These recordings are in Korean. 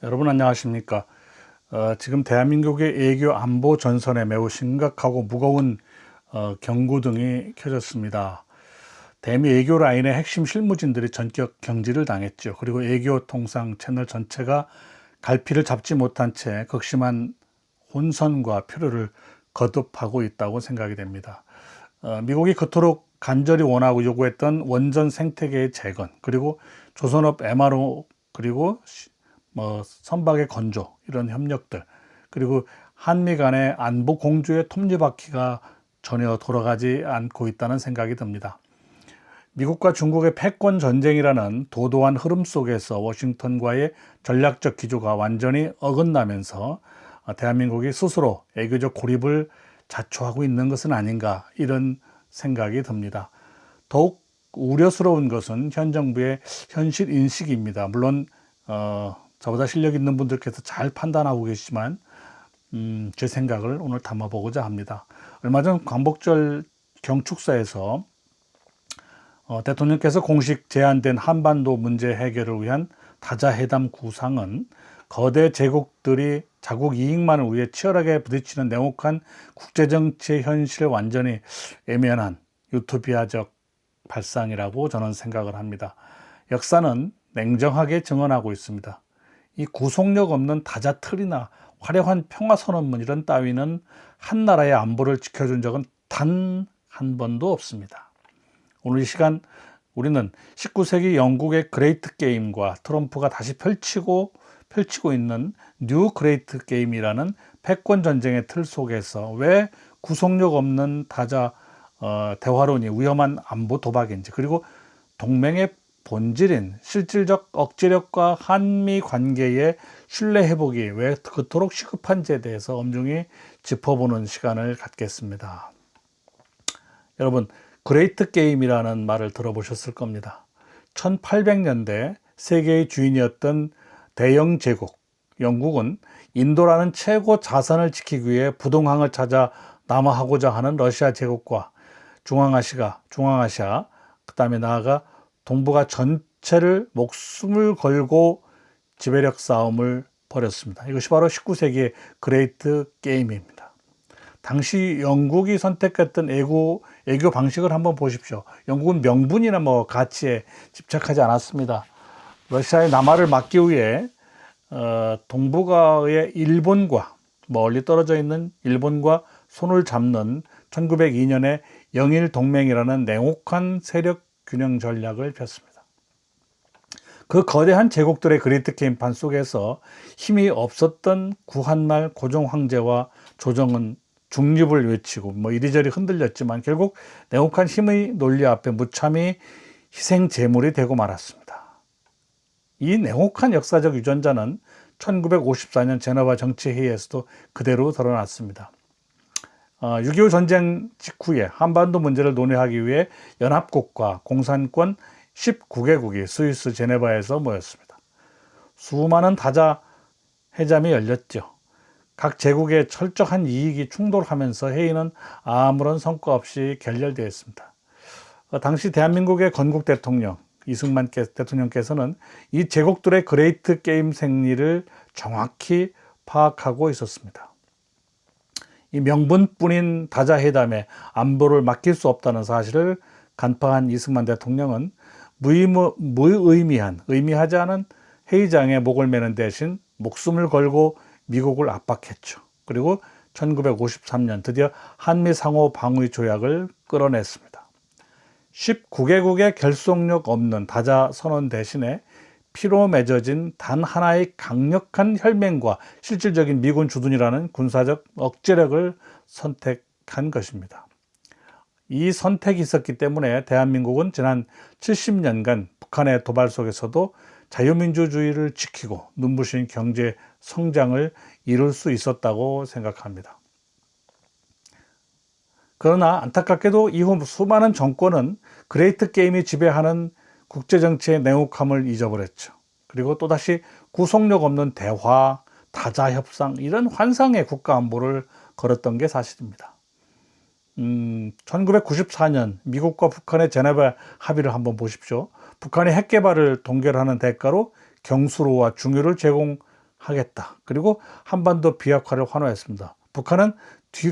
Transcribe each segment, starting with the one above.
여러분 안녕하십니까? 지금 대한민국의 외교 안보 전선에 매우 심각하고 무거운 경고등이 켜졌습니다. 대미 외교 라인의 핵심 실무진들이 전격 경질을 당했죠. 그리고 외교 통상 채널 전체가 갈피를 잡지 못한 채 극심한 혼선과 표류를 거듭하고 있다고 생각이 됩니다. 미국이 그토록 간절히 원하고 요구했던 원전 생태계의 재건, 그리고 조선업 MRO, 그리고 선박의 건조, 이런 협력들, 그리고 한미 간의 안보 공조의 톱니바퀴가 전혀 돌아가지 않고 있다는 생각이 듭니다. 미국과 중국의 패권 전쟁이라는 도도한 흐름 속에서 워싱턴과의 전략적 기조가 완전히 어긋나면서 대한민국이 스스로 외교적 고립을 자초하고 있는 것은 아닌가, 이런 생각이 듭니다. 더욱 우려스러운 것은 현 정부의 현실 인식입니다. 물론 저보다 실력 있는 분들께서 잘 판단하고 계시지만 제 생각을 오늘 담아보고자 합니다. 얼마 전 광복절 경축사에서 대통령께서 공식 제안된 한반도 문제 해결을 위한 다자회담 구상은 거대 제국들이 자국 이익만을 위해 치열하게 부딪히는 냉혹한 국제정치의 현실을 완전히 외면한 유토피아적 발상이라고 저는 생각을 합니다. 역사는 냉정하게 증언하고 있습니다. 이 구속력 없는 다자틀이나 화려한 평화선언문 이런 따위는 한 나라의 안보를 지켜준 적은 단 한 번도 없습니다. 오늘 이 시간 우리는 19세기 영국의 그레이트 게임과 트럼프가 다시 펼치고 있는 뉴 그레이트 게임이라는 패권 전쟁의 틀 속에서 왜 구속력 없는 다자 대화론이 위험한 안보 도박인지, 그리고 동맹의 본질인 실질적 억제력과 한미 관계의 신뢰 회복이 왜 그토록 시급한지에 대해서 엄중히 짚어보는 시간을 갖겠습니다. 여러분, 그레이트 게임이라는 말을 들어보셨을 겁니다. 1800년대 세계의 주인이었던 대영 제국 영국은 인도라는 최고 자산을 지키기 위해 부동항을 찾아 남하하고자 하는 러시아 제국과 중앙아시아, 그 다음에 나아가 동북아 전체를 목숨을 걸고 지배력 싸움을 벌였습니다. 이것이 바로 19세기의 그레이트 게임입니다. 당시 영국이 선택했던 외교 방식을 한번 보십시오. 영국은 명분이나 가치에 집착하지 않았습니다. 러시아의 남하를 막기 위해 동북아의 일본과 멀리 떨어져 있는 일본과 손을 잡는 1902년에 영일동맹이라는 냉혹한 세력 균형 전략을 폈습니다. 그 거대한 제국들의 그레이트 게임판 속에서 힘이 없었던 구한말 고종 황제와 조정은 중립을 외치고 이리저리 흔들렸지만 결국 냉혹한 힘의 논리 앞에 무참히 희생 제물이 되고 말았습니다. 이 냉혹한 역사적 유전자는 1954년 제네바 정치회의에서도 그대로 드러났습니다. 6.25 전쟁 직후에 한반도 문제를 논의하기 위해 연합국과 공산권 19개국이 스위스 제네바에서 모였습니다. 수많은 다자 회담이 열렸죠. 각 제국의 철저한 이익이 충돌하면서 회의는 아무런 성과 없이 결렬되었습니다. 당시 대한민국의 건국 대통령 이승만 대통령께서는 이 제국들의 그레이트 게임 생리를 정확히 파악하고 있었습니다. 이 명분뿐인 다자회담에 안보를 맡길 수 없다는 사실을 간파한 이승만 대통령은 의미하지 않은 회의장에 목을 매는 대신 목숨을 걸고 미국을 압박했죠. 그리고 1953년 드디어 한미 상호 방위 조약을 끌어냈습니다. 19개국의 결속력 없는 다자 선언 대신에 피로 맺어진 단 하나의 강력한 혈맹과 실질적인 미군 주둔이라는 군사적 억제력을 선택한 것입니다. 이 선택이 있었기 때문에 대한민국은 지난 70년간 북한의 도발 속에서도 자유민주주의를 지키고 눈부신 경제 성장을 이룰 수 있었다고 생각합니다. 그러나 안타깝게도 이후 수많은 정권은 그레이트 게임이 지배하는 국제정치의 냉혹함을 잊어버렸죠. 그리고 또다시 구속력 없는 대화, 다자협상, 이런 환상의 국가안보를 걸었던 게 사실입니다. 1994년 미국과 북한의 제네바 합의를 한번 보십시오. 북한의 핵개발을 동결하는 대가로 경수로와 중유를 제공하는 하겠다. 그리고 한반도 비핵화를 환호했습니다. 북한은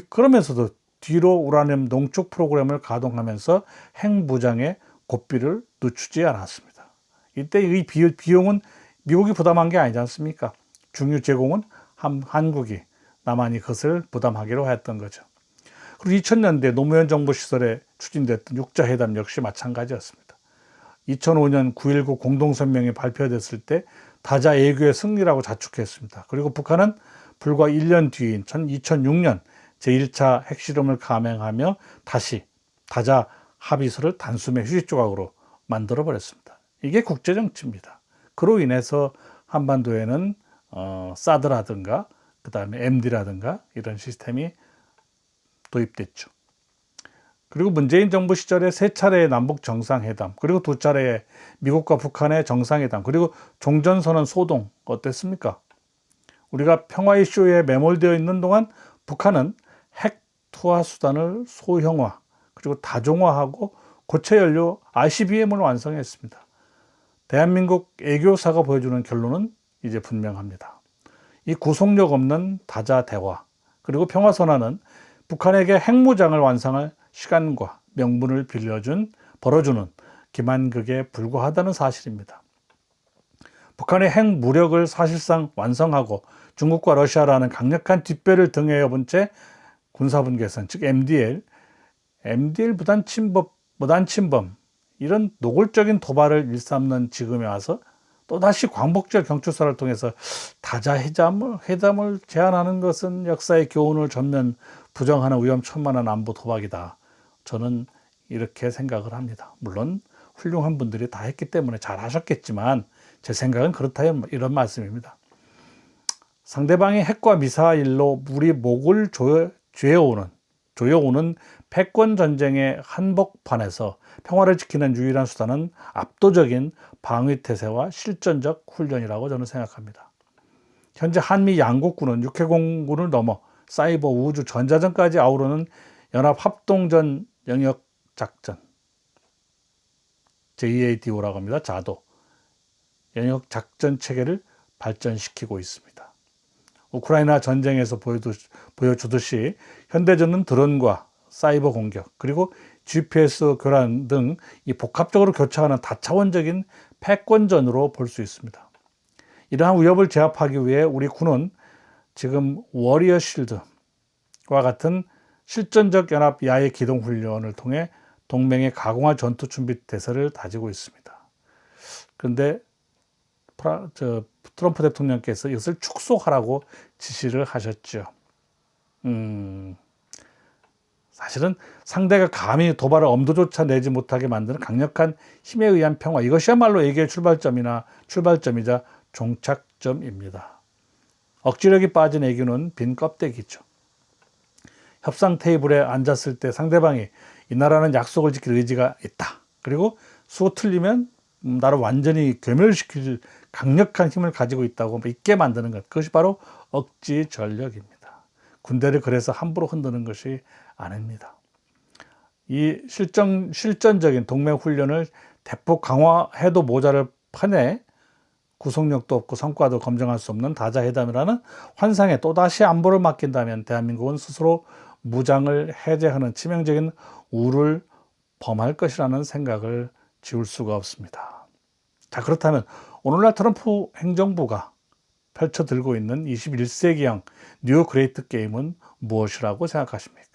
그러면서도 뒤로 우라늄 농축 프로그램을 가동하면서 핵무장에 고삐를 늦추지 않았습니다. 이때 이 비용은 미국이 부담한 게 아니지 않습니까? 중유 제공은 한국이, 남한이 그것을 부담하기로 했던 거죠. 그리고 2000년대 노무현 정부 시절에 추진됐던 육자회담 역시 마찬가지였습니다. 2005년 9.19 공동성명이 발표됐을 때 다자 애교의 승리라고 자축했습니다. 그리고 북한은 불과 1년 뒤인 2006년 제1차 핵실험을 감행하며 다시 다자 합의서를 단숨에 휴지 조각으로 만들어 버렸습니다. 이게 국제정치입니다. 그로 인해서 한반도에는 사드라든가 그 다음에 MD라든가 이런 시스템이 도입됐죠. 그리고 문재인 정부 시절에 3차례의 남북 정상회담, 그리고 2차례의 미국과 북한의 정상회담, 그리고 종전선언 소동 어땠습니까? 우리가 평화 이슈에 매몰되어 있는 동안 북한은 핵 투하 수단을 소형화, 그리고 다종화하고 고체 연료 ICBM을 완성했습니다. 대한민국 애교사가 보여주는 결론은 이제 분명합니다. 이 구속력 없는 다자 대화, 그리고 평화선언은 북한에게 핵무장을 완성할 시간과 명분을 벌어주는 기만극에 불과하다는 사실입니다. 북한의 핵 무력을 사실상 완성하고 중국과 러시아라는 강력한 뒷배를 등에 업은 채 군사분 계선, 즉 MDL 무단침범 이런 노골적인 도발을 일삼는 지금에 와서 또다시 광복절 경축사를 통해서 다자 회담을 제안하는 것은 역사의 교훈을 전면 부정하는 위험천만한 안보 도박이다. 저는 이렇게 생각을 합니다. 물론 훌륭한 분들이 다 했기 때문에 잘 하셨겠지만 제 생각은 그렇다 이런 말씀입니다. 상대방이 핵과 미사일로 우리 목을 조여오는 패권 전쟁의 한복판에서 평화를 지키는 유일한 수단은 압도적인 방위태세와 실전적 훈련이라고 저는 생각합니다. 현재 한미 양국군은 육해공군을 넘어 사이버, 우주, 전자전까지 아우르는 연합합동전 영역작전 JADO라고 합니다. 자도 영역작전 체계를 발전시키고 있습니다. 우크라이나 전쟁에서 보여주듯이 현대전은 드론과 사이버 공격, 그리고 GPS 교란 등 이 복합적으로 교차하는 다차원적인 패권전으로 볼 수 있습니다. 이러한 위협을 제압하기 위해 우리 군은 지금 워리어 실드와 같은 실전적 연합 야외 기동 훈련을 통해 동맹의 가공화 전투 준비 대세를 다지고 있습니다. 그런데 트럼프 대통령께서 이것을 축소하라고 지시를 하셨죠. 사실은 상대가 감히 도발을 엄두조차 내지 못하게 만드는 강력한 힘에 의한 평화, 이것이야말로 외교의 출발점이자 종착점입니다. 억지력이 빠진 애교는 빈 껍데기죠. 협상 테이블에 앉았을 때 상대방이 이 나라는 약속을 지킬 의지가 있다, 그리고 수고 틀리면 나를 완전히 괴멸시킬 강력한 힘을 가지고 있다고 믿게 만드는 것, 그것이 바로 억지 전력입니다. 군대를 그래서 함부로 흔드는 것이 아닙니다. 이 실전적인 동맹 훈련을 대폭 강화해도 모자랄 판에 구속력도 없고 성과도 검증할 수 없는 다자회담이라는 환상에 또다시 안보를 맡긴다면 대한민국은 스스로 무장을 해제하는 치명적인 우를 범할 것이라는 생각을 지울 수가 없습니다. 자, 그렇다면 오늘날 트럼프 행정부가 펼쳐들고 있는 21세기형 뉴 그레이트 게임은 무엇이라고 생각하십니까?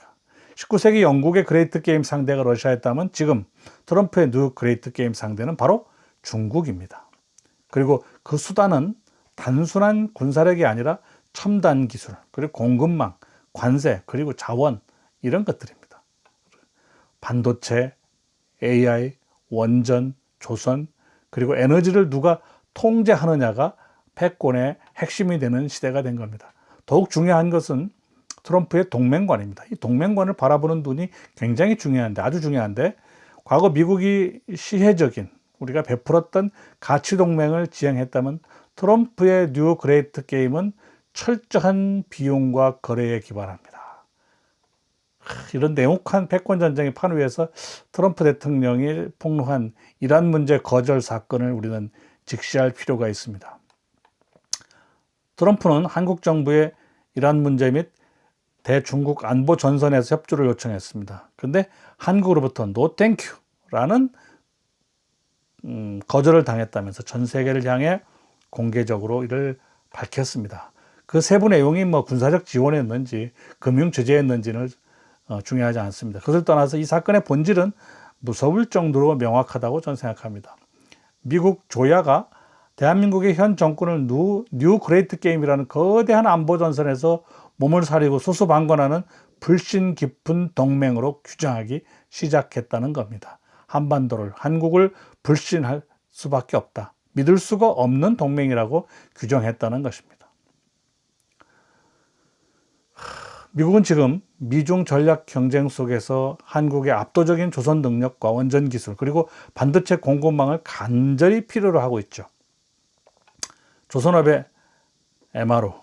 19세기 영국의 그레이트 게임 상대가 러시아였다면 지금 트럼프의 뉴 그레이트 게임 상대는 바로 중국입니다. 그리고 그 수단은 단순한 군사력이 아니라 첨단 기술, 그리고 공급망, 관세, 그리고 자원, 이런 것들입니다. 반도체, AI, 원전, 조선, 그리고 에너지를 누가 통제하느냐가 패권의 핵심이 되는 시대가 된 겁니다. 더욱 중요한 것은 트럼프의 동맹관입니다. 이 동맹관을 바라보는 눈이 굉장히 중요한데, 아주 중요한데, 과거 미국이 시혜적인, 우리가 베풀었던 가치 동맹을 지향했다면 트럼프의 뉴 그레이트 게임은 철저한 비용과 거래에 기반합니다. 이런 냉혹한 패권 전쟁의 판 위에서 트럼프 대통령이 폭로한 이란 문제 거절 사건을 우리는 직시할 필요가 있습니다. 트럼프는 한국 정부의 이란 문제 및 대중국 안보 전선에서 협조를 요청했습니다. 그런데 한국으로부터 노 땡큐라는 거절을 당했다면서 전 세계를 향해 공개적으로 이를 밝혔습니다. 그 세부 내용이 뭐 군사적 지원이었는지 금융 제재였는지는 중요하지 않습니다. 그것을 떠나서 이 사건의 본질은 무서울 정도로 명확하다고 저는 생각합니다. 미국 조야가 대한민국의 현 정권을 뉴 그레이트 게임이라는 거대한 안보 전선에서 몸을 사리고 수수방관하는 불신 깊은 동맹으로 규정하기 시작했다는 겁니다. 한반도를, 한국을 불신할 수밖에 없다. 믿을 수가 없는 동맹이라고 규정했다는 것입니다. 미국은 지금 미중 전략 경쟁 속에서 한국의 압도적인 조선 능력과 원전 기술 그리고 반도체 공급망을 간절히 필요로 하고 있죠. 조선업의 MRO,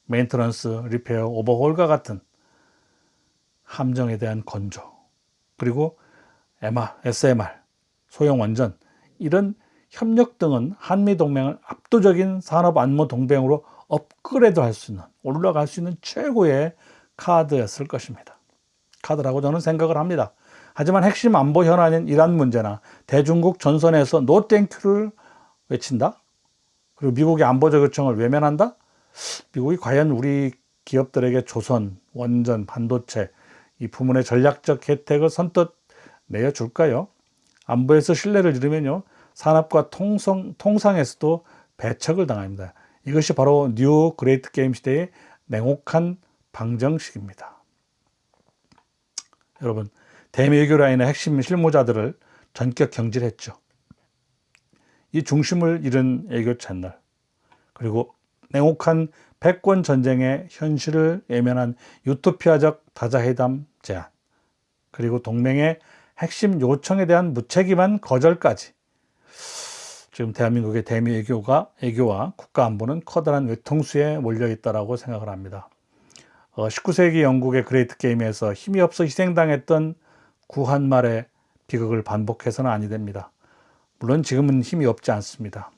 메인터넌스, 리페어, 오버홀과 같은 함정에 대한 건조, 그리고 SMR, 소형 원전, 이런 협력 등은 한미동맹을 압도적인 산업 안보 동맹으로 업그레이드 할 수 있는, 올라갈 수 있는 최고의 카드였을 것입니다. 카드라고 저는 생각을 합니다. 하지만 핵심 안보 현안인 이란 문제나 대중국 전선에서 노 땡큐를 외친다? 그리고 미국의 안보적 요청을 외면한다? 미국이 과연 우리 기업들에게 조선, 원전, 반도체 이 부문의 전략적 혜택을 선뜻 내어줄까요? 안보에서 신뢰를 잃으면요, 산업과 통상에서도 배척을 당합니다. 이것이 바로 뉴 그레이트 게임 시대의 냉혹한 방정식입니다. 여러분, 대미외교 라인의 핵심 실무자들을 전격 경질했죠. 이 중심을 잃은 외교 채널, 그리고 냉혹한 패권 전쟁의 현실을 외면한 유토피아적 다자회담 제안, 그리고 동맹의 핵심 요청에 대한 무책임한 거절까지, 지금 대한민국의 대미 외교와 국가안보는 커다란 외통수에 몰려있다고 생각을 합니다. 19세기 영국의 그레이트 게임에서 힘이 없어 희생당했던 구한말의 비극을 반복해서는 아니 됩니다. 물론 지금은 힘이 없지 않습니다.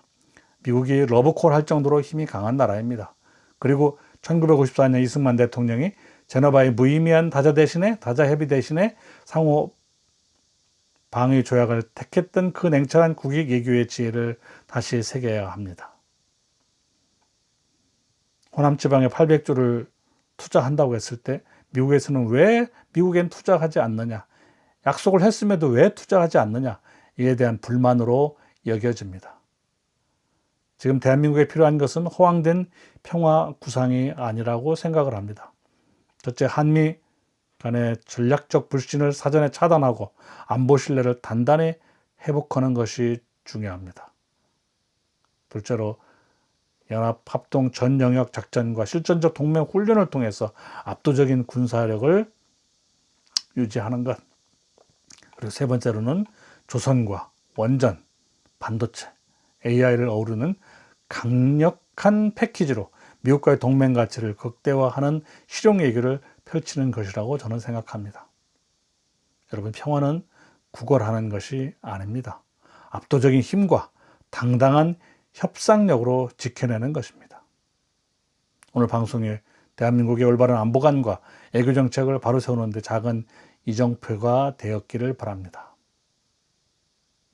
미국이 러브콜 할 정도로 힘이 강한 나라입니다. 그리고 1954년 이승만 대통령이 제너바의 무의미한 다자 협의 대신에 상호 방위 조약을 택했던 그 냉철한 국익 외교의 지혜를 다시 새겨야 합니다. 호남 지방에 800조를 투자한다고 했을 때 미국에서는 왜 미국엔 투자하지 않느냐, 약속을 했음에도 왜 투자하지 않느냐, 이에 대한 불만으로 여겨집니다. 지금 대한민국에 필요한 것은 허황된 평화 구상이 아니라고 생각을 합니다. 첫째, 한미 간의 전략적 불신을 사전에 차단하고 안보 신뢰를 단단히 회복하는 것이 중요합니다. 둘째로 연합합동 전 영역 작전과 실전적 동맹 훈련을 통해서 압도적인 군사력을 유지하는 것. 그리고 세 번째로는 조선과 원전, 반도체, AI를 어우르는 강력한 패키지로 미국과의 동맹 가치를 극대화하는 실용 외교를 펼치는 것이라고 저는 생각합니다. 여러분, 평화는 구걸하는 것이 아닙니다. 압도적인 힘과 당당한 협상력으로 지켜내는 것입니다. 오늘 방송에 대한민국의 올바른 안보관과 외교 정책을 바로 세우는 데 작은 이정표가 되었기를 바랍니다.